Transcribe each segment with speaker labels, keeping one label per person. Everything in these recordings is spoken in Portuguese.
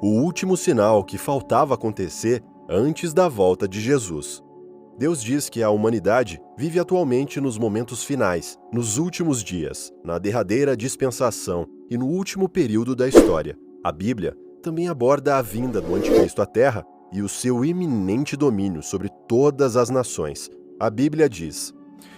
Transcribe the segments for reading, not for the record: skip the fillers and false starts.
Speaker 1: o último sinal que faltava acontecer antes da volta de Jesus. Deus diz que a humanidade vive atualmente nos momentos finais, nos últimos dias, na derradeira dispensação e no último período da história. A Bíblia também aborda a vinda do Anticristo à Terra e o seu iminente domínio sobre todas as nações. A Bíblia diz: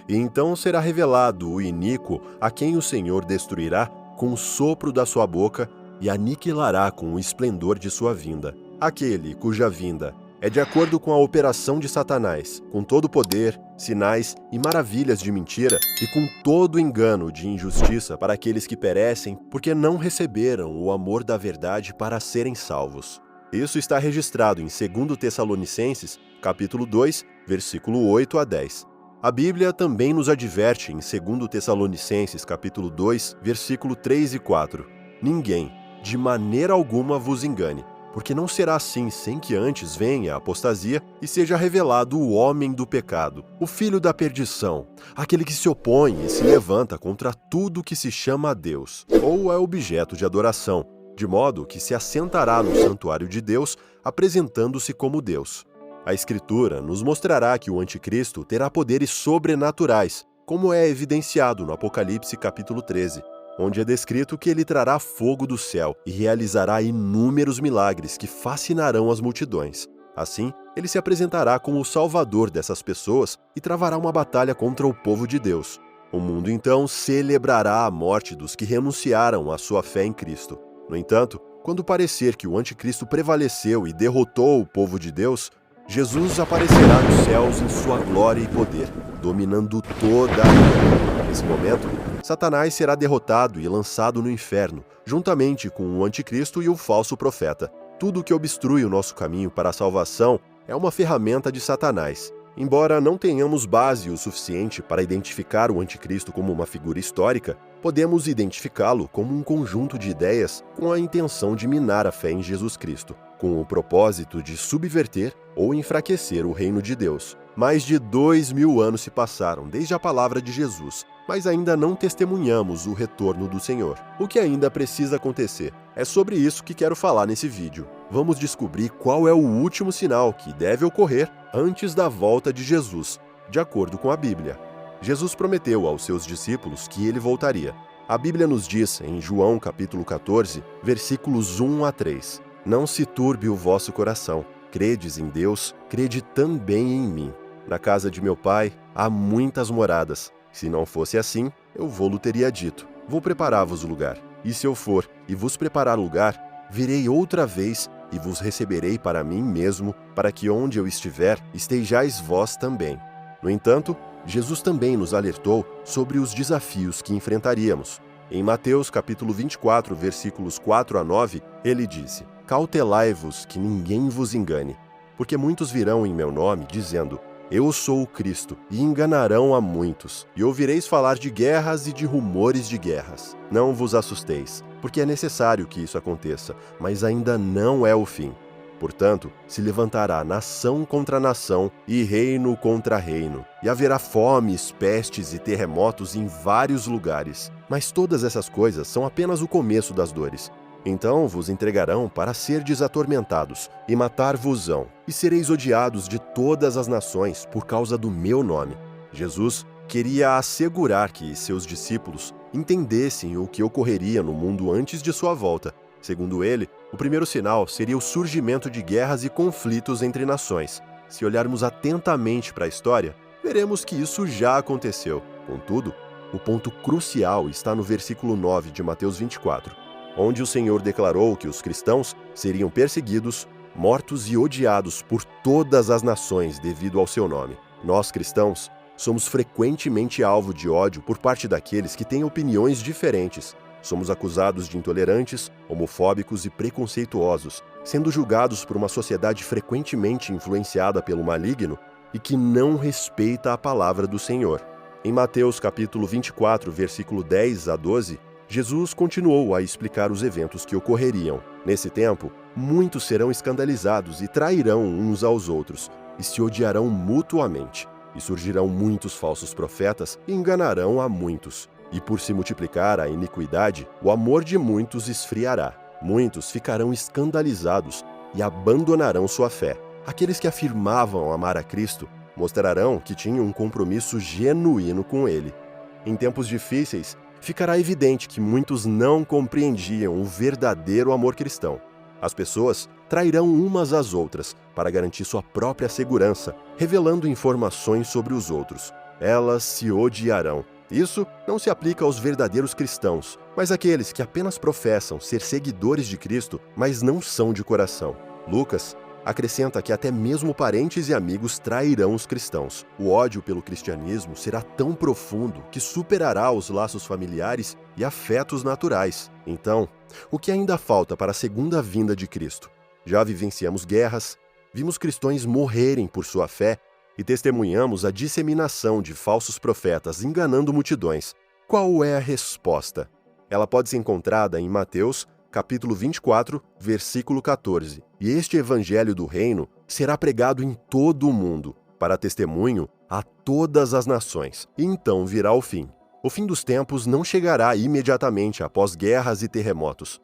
Speaker 1: "E então será revelado o iníquo, a quem o Senhor destruirá com o sopro da sua boca e aniquilará com o esplendor de sua vinda. Aquele cuja vinda é de acordo com a operação de Satanás, com todo o poder, sinais e maravilhas de mentira e com todo o engano de injustiça para aqueles que perecem porque não receberam o amor da verdade para serem salvos." Isso está registrado em 2 Tessalonicenses, capítulo 2, versículo 8 a 10. A Bíblia também nos adverte em 2 Tessalonicenses, capítulo 2, versículo 3 e 4. "Ninguém, de maneira alguma, vos engane, porque não será assim sem que antes venha a apostasia e seja revelado o homem do pecado, o filho da perdição, aquele que se opõe e se levanta contra tudo que se chama Deus, ou é objeto de adoração, de modo que se assentará no santuário de Deus, apresentando-se como Deus." A Escritura nos mostrará que o Anticristo terá poderes sobrenaturais, como é evidenciado no Apocalipse capítulo 13, onde é descrito que ele trará fogo do céu e realizará inúmeros milagres que fascinarão as multidões. Assim, ele se apresentará como o salvador dessas pessoas e travará uma batalha contra o povo de Deus. O mundo então celebrará a morte dos que renunciaram à sua fé em Cristo. No entanto, quando parecer que o Anticristo prevaleceu e derrotou o povo de Deus, Jesus aparecerá nos céus em sua glória e poder, dominando toda a terra. Nesse momento, Satanás será derrotado e lançado no inferno, juntamente com o Anticristo e o falso profeta. Tudo que obstrui o nosso caminho para a salvação é uma ferramenta de Satanás. Embora não tenhamos base o suficiente para identificar o Anticristo como uma figura histórica, podemos identificá-lo como um conjunto de ideias com a intenção de minar a fé em Jesus Cristo, com o propósito de subverter ou enfraquecer o reino de Deus. Mais de 2000 anos se passaram desde a palavra de Jesus, mas ainda não testemunhamos o retorno do Senhor. O que ainda precisa acontecer? É sobre isso que quero falar nesse vídeo. Vamos descobrir qual é o último sinal que deve ocorrer antes da volta de Jesus, de acordo com a Bíblia. Jesus prometeu aos seus discípulos que ele voltaria. A Bíblia nos diz, em João capítulo 14, versículos 1 a 3, "Não se turbe o vosso coração. Credes em Deus, crede também em mim. Na casa de meu Pai há muitas moradas. Se não fosse assim, eu vou-lo teria dito. Vou preparar-vos lugar. E se eu for e vos preparar lugar, virei outra vez e vos receberei para mim mesmo, para que onde eu estiver, estejais vós também." No entanto, Jesus também nos alertou sobre os desafios que enfrentaríamos. Em Mateus capítulo 24, versículos 4 a 9, ele disse: "Cautelai-vos que ninguém vos engane, porque muitos virão em meu nome, dizendo: Eu sou o Cristo, e enganarão a muitos. E ouvireis falar de guerras e de rumores de guerras. Não vos assusteis, porque é necessário que isso aconteça, mas ainda não é o fim. Portanto, se levantará nação contra nação e reino contra reino, e haverá fomes, pestes e terremotos em vários lugares. Mas todas essas coisas são apenas o começo das dores. Então vos entregarão para serdes atormentados, e matar-vos-ão, e sereis odiados de todas as nações por causa do meu nome." Jesus queria assegurar que seus discípulos entendessem o que ocorreria no mundo antes de sua volta. Segundo ele, o primeiro sinal seria o surgimento de guerras e conflitos entre nações. Se olharmos atentamente para a história, veremos que isso já aconteceu. Contudo, o ponto crucial está no versículo 9 de Mateus 24. Onde o Senhor declarou que os cristãos seriam perseguidos, mortos e odiados por todas as nações devido ao seu nome. Nós, cristãos, somos frequentemente alvo de ódio por parte daqueles que têm opiniões diferentes. Somos acusados de intolerantes, homofóbicos e preconceituosos, sendo julgados por uma sociedade frequentemente influenciada pelo maligno e que não respeita a palavra do Senhor. Em Mateus capítulo 24, versículo 10 a 12, Jesus continuou a explicar os eventos que ocorreriam. Nesse tempo, muitos serão escandalizados e trairão uns aos outros, e se odiarão mutuamente. E surgirão muitos falsos profetas e enganarão a muitos. E por se multiplicar a iniquidade, o amor de muitos esfriará. Muitos ficarão escandalizados e abandonarão sua fé. Aqueles que afirmavam amar a Cristo mostrarão que tinham um compromisso genuíno com Ele. Em tempos difíceis, ficará evidente que muitos não compreendiam o verdadeiro amor cristão. As pessoas trairão umas às outras para garantir sua própria segurança, revelando informações sobre os outros. Elas se odiarão. Isso não se aplica aos verdadeiros cristãos, mas àqueles que apenas professam ser seguidores de Cristo, mas não são de coração. Lucas acrescenta que até mesmo parentes e amigos trairão os cristãos. O ódio pelo cristianismo será tão profundo que superará os laços familiares e afetos naturais. Então, o que ainda falta para a segunda vinda de Cristo? Já vivenciamos guerras, vimos cristãos morrerem por sua fé e testemunhamos a disseminação de falsos profetas enganando multidões. Qual é a resposta? Ela pode ser encontrada em Mateus, capítulo 24, versículo 14. E este evangelho do reino será pregado em todo o mundo, para testemunho a todas as nações. E então virá o fim. O fim dos tempos não chegará imediatamente após guerras e terremotos.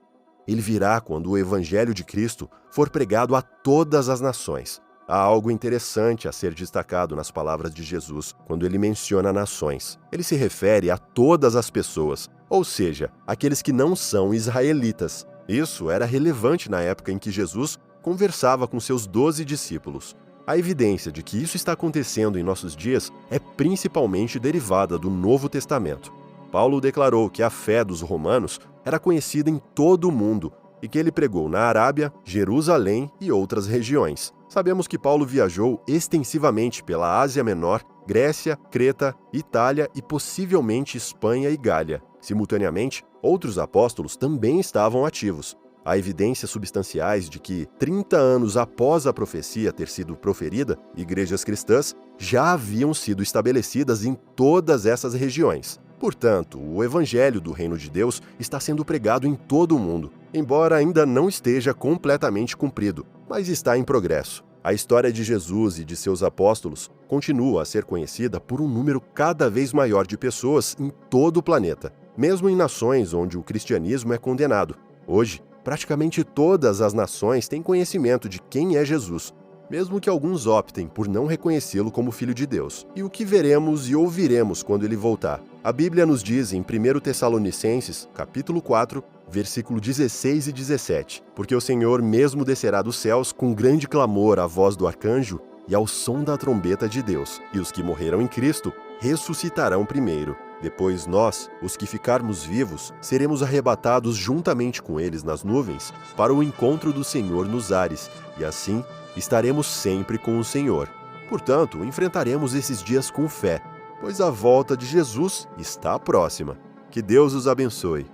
Speaker 1: Ele virá quando o evangelho de Cristo for pregado a todas as nações. Há algo interessante a ser destacado nas palavras de Jesus quando ele menciona nações. Ele se refere a todas as pessoas, ou seja, aqueles que não são israelitas. Isso era relevante na época em que Jesus conversava com seus 12 discípulos. A evidência de que isso está acontecendo em nossos dias é principalmente derivada do Novo Testamento. Paulo declarou que a fé dos romanos era conhecida em todo o mundo e que ele pregou na Arábia, Jerusalém e outras regiões. Sabemos que Paulo viajou extensivamente pela Ásia Menor, Grécia, Creta, Itália e possivelmente Espanha e Gália. Simultaneamente, outros apóstolos também estavam ativos. Há evidências substanciais de que, 30 anos após a profecia ter sido proferida, igrejas cristãs já haviam sido estabelecidas em todas essas regiões. Portanto, o evangelho do reino de Deus está sendo pregado em todo o mundo, embora ainda não esteja completamente cumprido, mas está em progresso. A história de Jesus e de seus apóstolos continua a ser conhecida por um número cada vez maior de pessoas em todo o planeta, mesmo em nações onde o cristianismo é condenado. Hoje, praticamente todas as nações têm conhecimento de quem é Jesus, mesmo que alguns optem por não reconhecê-lo como Filho de Deus. E o que veremos e ouviremos quando ele voltar? A Bíblia nos diz em 1 Tessalonicenses, capítulo 4, versículo 16 e 17, porque o Senhor mesmo descerá dos céus com grande clamor à voz do arcanjo e ao som da trombeta de Deus, e os que morreram em Cristo ressuscitarão primeiro. Depois nós, os que ficarmos vivos, seremos arrebatados juntamente com eles nas nuvens para o encontro do Senhor nos ares, e assim estaremos sempre com o Senhor. Portanto, enfrentaremos esses dias com fé, pois a volta de Jesus está próxima. Que Deus os abençoe.